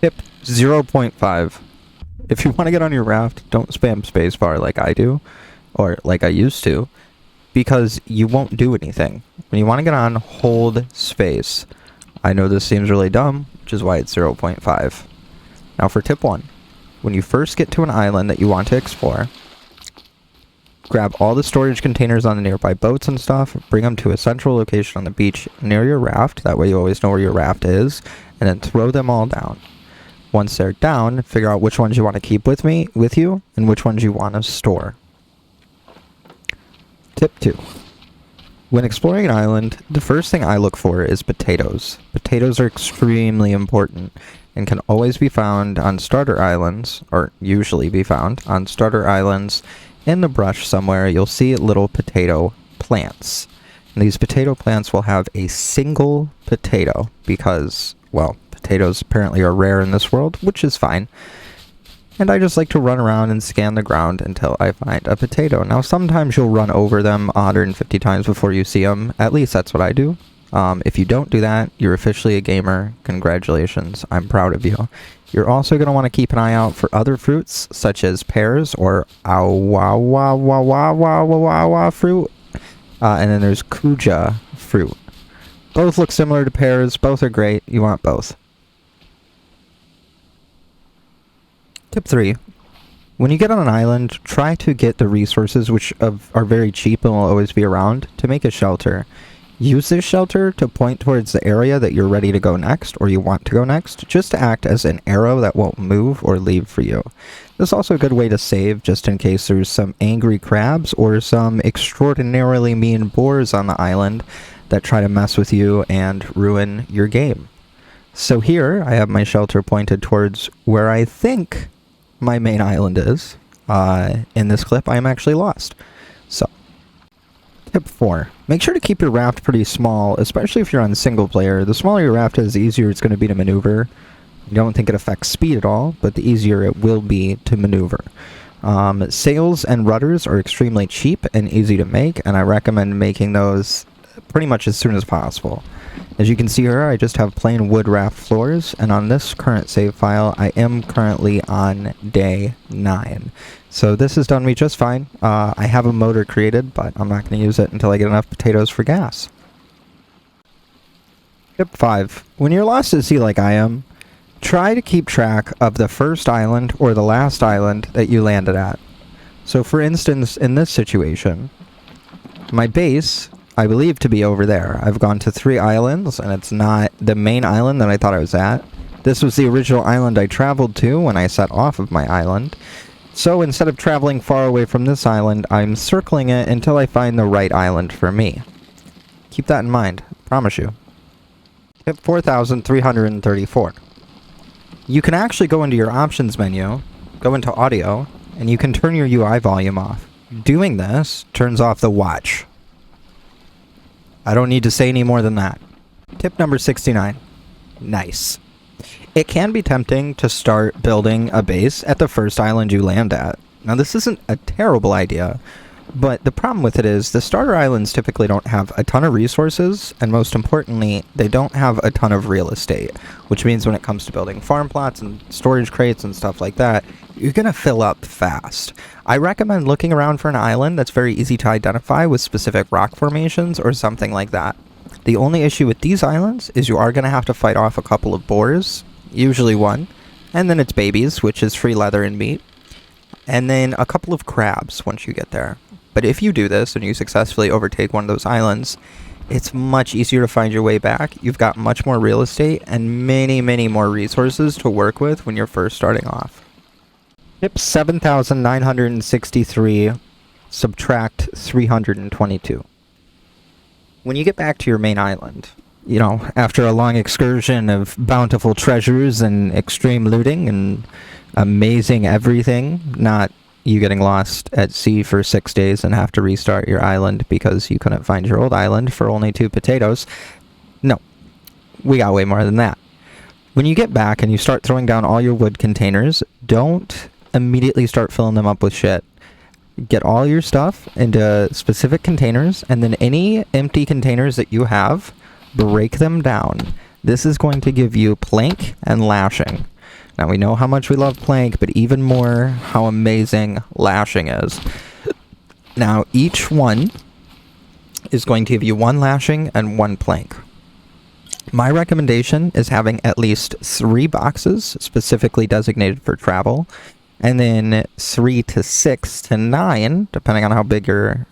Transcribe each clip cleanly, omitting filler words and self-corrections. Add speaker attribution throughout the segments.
Speaker 1: Tip 0.5. If you want to get on your raft, don't spam spacebar like I do, or like I used to, because you won't do anything. When you want to get on, hold space. I know this seems really dumb, which is why it's 0.5. Now for tip 1. When you first get to an island that you want to explore, grab all the storage containers on the nearby boats and stuff, bring them to a central location on the beach near your raft, that way you always know where your raft is, and then throw them all down. Once they're down, figure out which ones you want to keep with you, and which ones you want to store. Tip 2. When exploring an island, the first thing I look for is potatoes. Potatoes are extremely important and can always be found on starter islands, or usually be found on starter islands in the brush somewhere. You'll see little potato plants. And these potato plants will have a single potato because, well, potatoes apparently are rare in this world, which is fine. And I just like to run around and scan the ground until I find a potato. Now, sometimes you'll run over them 150 times before you see them. At least that's what I do. If you don't do that, you're officially a gamer. Congratulations. I'm proud of you. You're also going to want to keep an eye out for other fruits, such as pears or awawawawawawawa fruit. And then there's kuja fruit. Both look similar to pears. Both are great. You want both. Tip 3. When you get on an island, try to get the resources which are very cheap and will always be around to make a shelter. Use this shelter to point towards the area that you're ready to go next, or you want to go next, just to act as an arrow that won't move or leave for you. This is also a good way to save, just in case there's some angry crabs or some extraordinarily mean boars on the island that try to mess with you and ruin your game. So here, I have my shelter pointed towards where I think my main island is. In this clip, I am actually lost. So, tip 4. Make sure to keep your raft pretty small, especially if you're on single player. The smaller your raft is, the easier it's going to be to maneuver. I don't think it affects speed at all, but the easier it will be to maneuver. Sails and rudders are extremely cheap and easy to make, and I recommend making those pretty much as soon as possible. As you can see here, I just have plain wood raft floors, and on this current save file, I am currently on day 9. So this has done me just fine. I have a motor created, but I'm not going to use it until I get enough potatoes for gas. Tip 5. When you're lost at sea like I am, try to keep track of the first island or the last island that you landed at. So for instance, in this situation, my base, I believe to be over there. I've gone to 3 islands, and it's not the main island that I thought I was at. This was the original island I traveled to when I set off of my island. So instead of traveling far away from this island, I'm circling it until I find the right island for me. Keep that in mind. I promise you. Tip 4334. You can actually go into your options menu, go into audio, and you can turn your UI volume off. Doing this turns off the watch. I don't need to say any more than that. Tip number 69. Nice. It can be tempting to start building a base at the first island you land at. Now, this isn't a terrible idea, but the problem with it is the starter islands typically don't have a ton of resources, and most importantly, they don't have a ton of real estate, which means when it comes to building farm plots and storage crates and stuff like that, you're going to fill up fast. I recommend looking around for an island that's very easy to identify with specific rock formations or something like that. The only issue with these islands is you are going to have to fight off a couple of boars, usually one, and then its babies, which is free leather and meat, and then a couple of crabs once you get there. But if you do this and you successfully overtake one of those islands, it's much easier to find your way back. You've got much more real estate and many, many more resources to work with when you're first starting off. Tip 7,963, subtract 322. When you get back to your main island, you know, after a long excursion of bountiful treasures and extreme looting and amazing everything, not you getting lost at sea for 6 days and have to restart your island because you couldn't find your old island for only 2 potatoes. No, we got way more than that. When you get back and you start throwing down all your wood containers, don't immediately start filling them up with shit. Get all your stuff into specific containers, and then any empty containers that you have, break them down. This is going to give you plank and lashing. Now we know how much we love plank, but even more how amazing lashing is. Now each one is going to give you 1 lashing and 1 plank. My recommendation is having at least 3 boxes specifically designated for travel, and then 3 to 6 to 9, depending on how big your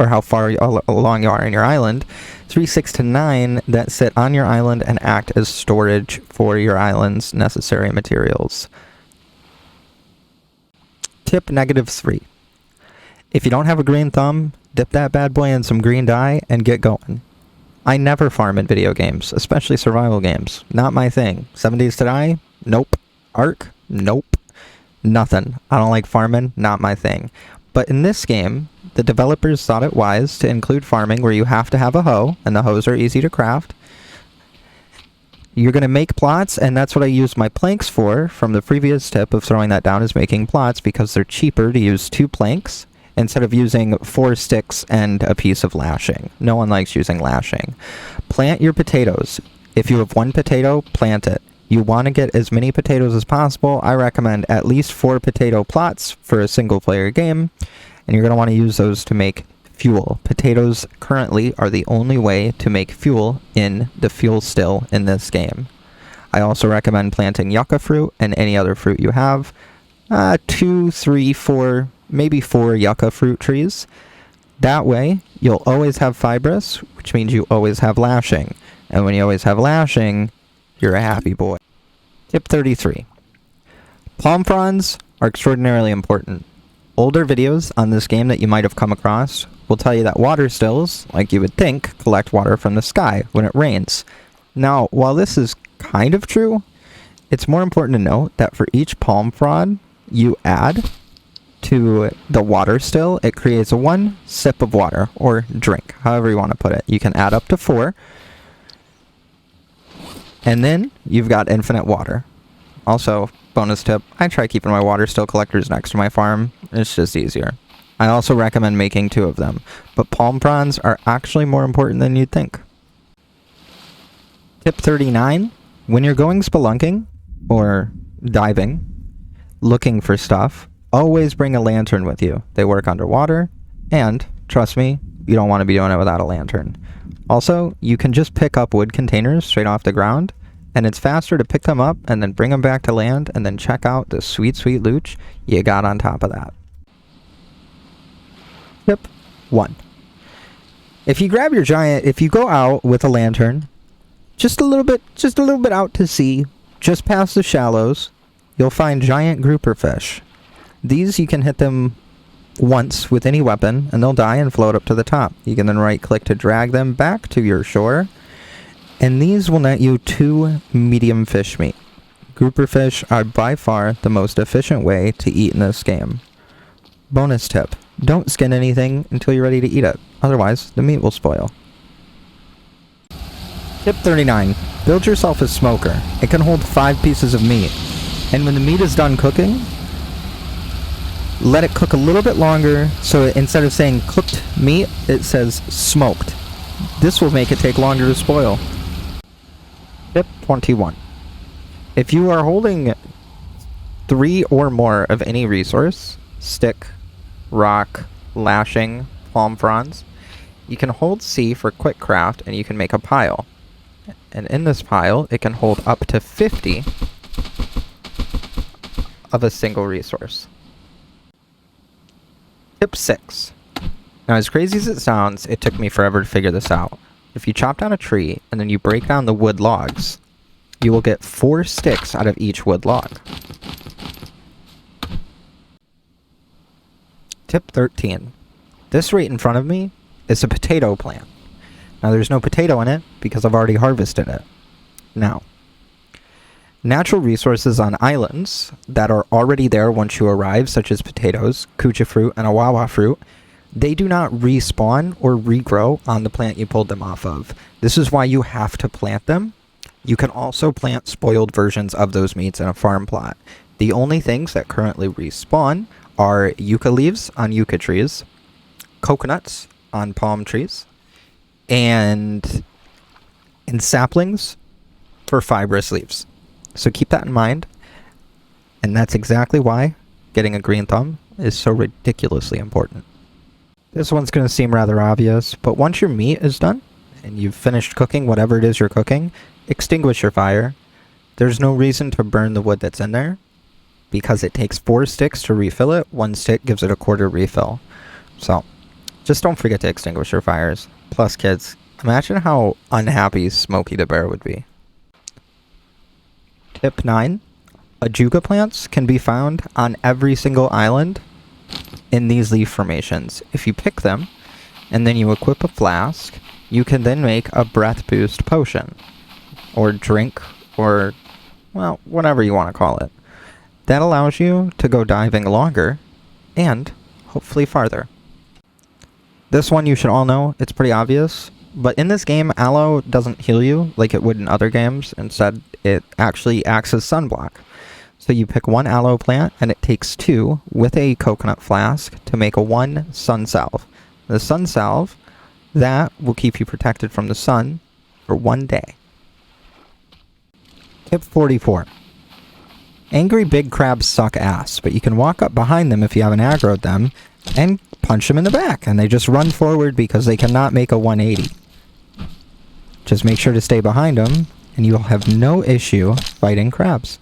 Speaker 1: or how far along you are in your island, 3, 6 to 9 that sit on your island and act as storage for your island's necessary materials. Tip -3. If you don't have a green thumb, dip that bad boy in some green dye and get going. I never farm in video games, especially survival games. Not my thing. 7 Days to Die? Nope. Ark? Nope. Nothing. I don't like farming. Not my thing. But in this game, the developers thought it wise to include farming where you have to have a hoe, and the hoes are easy to craft. You're going to make plots, and that's what I used my planks for from the previous tip of throwing that down, is making plots because they're cheaper to use 2 planks instead of using 4 sticks and a piece of lashing. No one likes using lashing. Plant your potatoes. If you have 1 potato, plant it. You want to get as many potatoes as possible. I recommend at least 4 potato plots for a single player game, and you're going to want to use those to make fuel. Potatoes currently are the only way to make fuel in the fuel still in this game. I also recommend planting yucca fruit and any other fruit you have. 2, 3, 4, maybe 4 yucca fruit trees. That way, you'll always have fibrous, which means you always have lashing. And when you always have lashing, you're a happy boy. Tip 33. Palm fronds are extraordinarily important. Older videos on this game that you might have come across will tell you that water stills, like you would think, collect water from the sky when it rains. Now, while this is kind of true, it's more important to note that for each palm frond you add to the water still, it creates 1 sip of water, or drink, however you want to put it. You can add up to 4. And then you've got infinite water. Also, bonus tip, I try keeping my water still collectors next to my farm. It's just easier. I also recommend making 2 of them, but palm fronds are actually more important than you'd think. Tip 39, when you're going spelunking or diving, looking for stuff, always bring a lantern with you. They work underwater, and trust me, you don't want to be doing it without a lantern. Also, you can just pick up wood containers straight off the ground, and it's faster to pick them up and then bring them back to land and then check out the sweet, sweet loot you got on top of that. Tip 1. If you go out with a lantern, just a little bit out to sea, just past the shallows, you'll find giant grouper fish. These, you can hit them once with any weapon, and they'll die and float up to the top. You can then right-click to drag them back to your shore, and these will net you 2 medium fish meat. Grouper fish are by far the most efficient way to eat in this game. Bonus tip, don't skin anything until you're ready to eat it, otherwise the meat will spoil. Tip 39, build yourself a smoker. It can hold 5 pieces of meat, and when the meat is done cooking, let it cook a little bit longer, so instead of saying cooked meat, it says smoked. This will make it take longer to spoil. Tip 21. If you are holding 3 or more of any resource, stick, rock, lashing, palm fronds, you can hold C for quick craft and you can make a pile. And in this pile, it can hold up to 50 of a single resource. Tip 6. Now, as crazy as it sounds, it took me forever to figure this out. If you chop down a tree and then you break down the wood logs, you will get 4 sticks out of each wood log. Tip 13. This right in front of me is a potato plant. Now, there's no potato in it because I've already harvested it. Now, natural resources on islands that are already there once you arrive, such as potatoes, kucha fruit, and awawa fruit, they do not respawn or regrow on the plant you pulled them off of. This is why you have to plant them. You can also plant spoiled versions of those meats in a farm plot. The only things that currently respawn are yucca leaves on yucca trees, coconuts on palm trees, and saplings for fibrous leaves. So keep that in mind. And that's exactly why getting a green thumb is so ridiculously important. This one's going to seem rather obvious, but once your meat is done, and you've finished cooking whatever it is you're cooking, extinguish your fire. There's no reason to burn the wood that's in there, because it takes 4 sticks to refill it. 1 stick gives it a quarter refill. So, just don't forget to extinguish your fires. Plus, kids, imagine how unhappy Smokey the Bear would be. Tip 9. Ajuga plants can be found on every single island in these leaf formations. If you pick them, and then you equip a flask, you can then make a breath boost potion. Or drink, or, well, whatever you want to call it. That allows you to go diving longer, and hopefully farther. This one you should all know, it's pretty obvious, but in this game, aloe doesn't heal you like it would in other games. Instead, it actually acts as sunblock. So you pick 1 aloe plant, and it takes 2 with a coconut flask to make a 1 sun salve. The sun salve, that will keep you protected from the sun for 1 day. Tip 44. Angry big crabs suck ass, but you can walk up behind them if you haven't aggroed them, and punch them in the back, and they just run forward because they cannot make a 180. Just make sure to stay behind them, and you'll have no issue fighting crabs.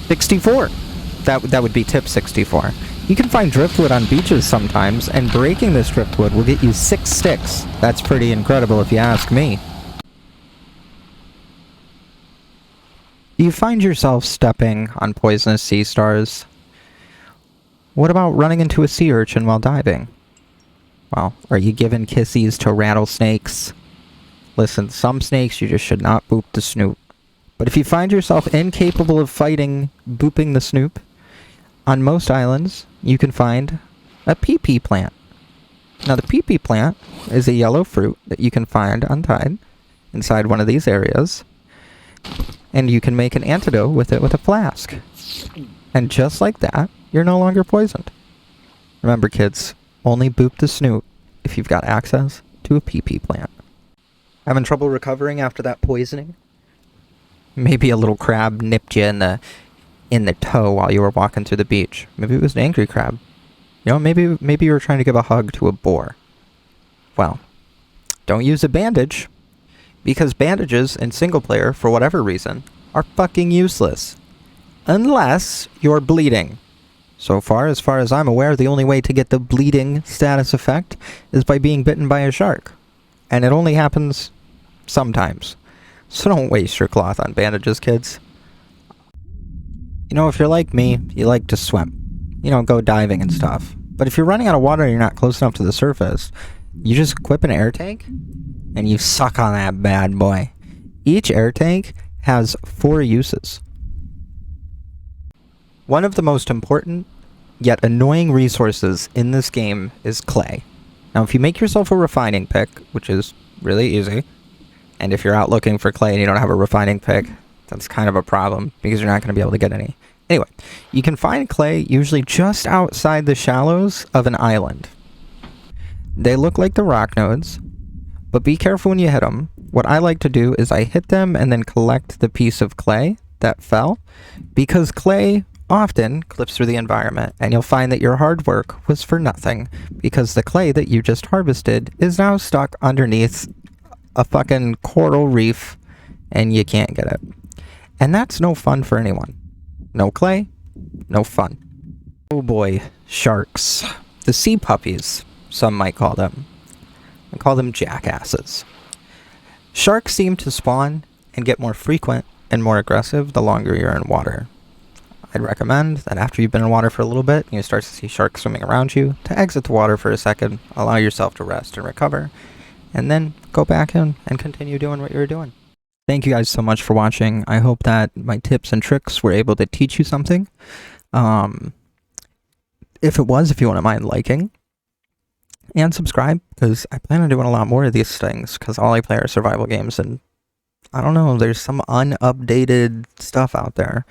Speaker 1: 64. That would be tip 64. You can find driftwood on beaches sometimes, and breaking this driftwood will get you 6 sticks. That's pretty incredible if you ask me. Do you find yourself stepping on poisonous sea stars? What about running into a sea urchin while diving? Well, are you giving kissies to rattlesnakes? Listen, some snakes you just should not boop the snoot. But if you find yourself incapable of fighting booping the snoop, on most islands, you can find a pee-pee plant. Now, the pee-pee plant is a yellow fruit that you can find untied inside one of these areas, and you can make an antidote with it with a flask. And just like that, you're no longer poisoned. Remember, kids, only boop the snoot if you've got access to a pee-pee plant. Having trouble recovering after that poisoning? Maybe a little crab nipped you in the toe while you were walking through the beach. Maybe it was an angry crab. You know, maybe you were trying to give a hug to a boar. Well, don't use a bandage, because bandages in single player, for whatever reason, are fucking useless. Unless you're bleeding. So far as I'm aware, the only way to get the bleeding status effect is by being bitten by a shark. And it only happens sometimes. So don't waste your cloth on bandages, kids. You know, if you're like me, you like to swim. You know, go diving and stuff. But if you're running out of water and you're not close enough to the surface, you just equip an air tank, and you suck on that bad boy. Each air tank has 4 uses. One of the most important, yet annoying resources in this game is clay. Now, if you make yourself a refining pick, which is really easy, and if you're out looking for clay and you don't have a refining pick, that's kind of a problem, because you're not going to be able to get any. Anyway, you can find clay usually just outside the shallows of an island. They look like the rock nodes, but be careful when you hit them. What I like to do is I hit them and then collect the piece of clay that fell, because clay often clips through the environment, and you'll find that your hard work was for nothing, because the clay that you just harvested is now stuck underneath a fucking coral reef, and you can't get it. And that's no fun for anyone. No clay, no fun. Oh boy, sharks. The sea puppies, some might call them. I call them jackasses. Sharks seem to spawn and get more frequent and more aggressive the longer you're in water. I'd recommend that after you've been in water for a little bit and you start to see sharks swimming around you, to exit the water for a second, allow yourself to rest and recover, and then go back in and continue doing what you're doing. Thank you guys so much for watching. I hope that my tips and tricks were able to teach you something. If you wouldn't mind liking and subscribe, because I plan on doing a lot more of these things, because all I play are survival games, and I don't know, there's some unupdated stuff out there.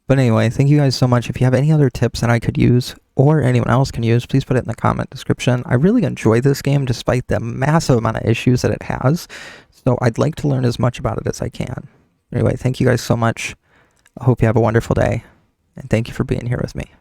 Speaker 1: But anyway, thank you guys so much. If you have any other tips that I could use, or anyone else can use, please put it in the comment description. I really enjoy this game despite the massive amount of issues that it has, so I'd like to learn as much about it as I can. Anyway, thank you guys so much. I hope you have a wonderful day. And thank you for being here with me.